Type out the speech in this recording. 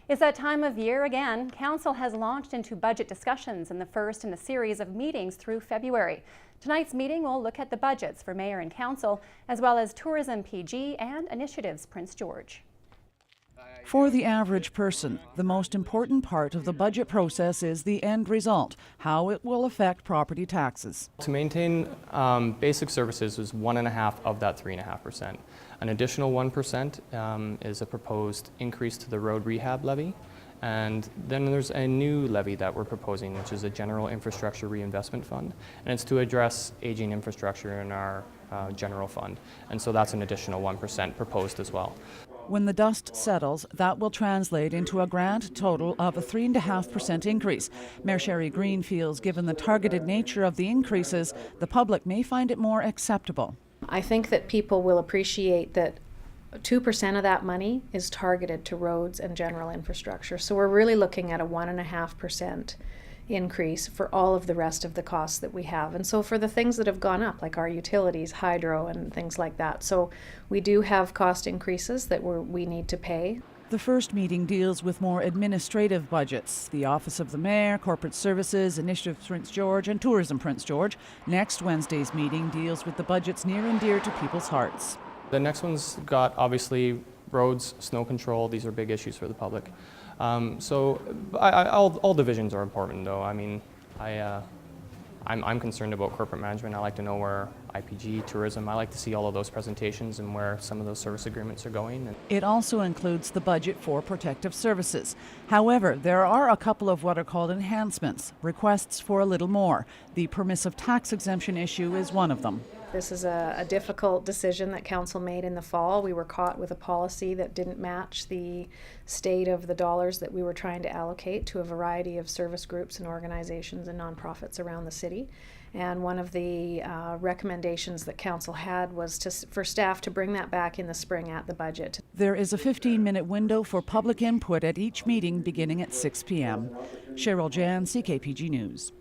It's that time of year again. Council has launched into budget discussions in the first in a series of meetings through February. Tonight's meeting will look at the budgets for Mayor and Council, as well as Tourism PG and Initiatives Prince George. For the average person, the most important part of the budget process is the end result, how it will affect property taxes. To maintain basic services is 1.5% of that 3.5%. An additional 1% is a proposed increase to the road rehab levy. And then there's a new levy that we're proposing, which is a general infrastructure reinvestment fund. And it's to address aging infrastructure in our general fund. And so that's an additional 1% proposed as well. When the dust settles, that will translate into a grand total of a 3.5% increase. Mayor Sherry Green feels given the targeted nature of the increases, the public may find it more acceptable. I think that people will appreciate that 2% of that money is targeted to roads and general infrastructure. So we're really looking at a 1.5% increase for all of the rest of the costs that we have. And so for the things that have gone up, like our utilities, hydro, and things like that. So we do have cost increases that we need to pay. The first meeting deals with more administrative budgets. The Office of the Mayor, Corporate Services, Initiative Prince George, and Tourism Prince George. Next Wednesday's meeting deals with the budgets near and dear to people's hearts. The next one's got obviously roads, snow control. These are big issues for the public. So all divisions are important, though. I mean, I'm concerned about corporate management. I like to know where IPG, tourism, I like to see all of those presentations and where some of those service agreements are going. It also includes the budget for protective services. However, there are a couple of what are called enhancements, requests for a little more. The permissive tax exemption issue is one of them. This is a difficult decision that council made in the fall. We were caught with a policy that didn't match the state of the dollars that we were trying to allocate to a variety of service groups and organizations and nonprofits around the city. And one of the recommendations that council had was for staff to bring that back in the spring at the budget. There is a 15-minute window for public input at each meeting beginning at 6 p.m. Cheryl Jan, CKPG News.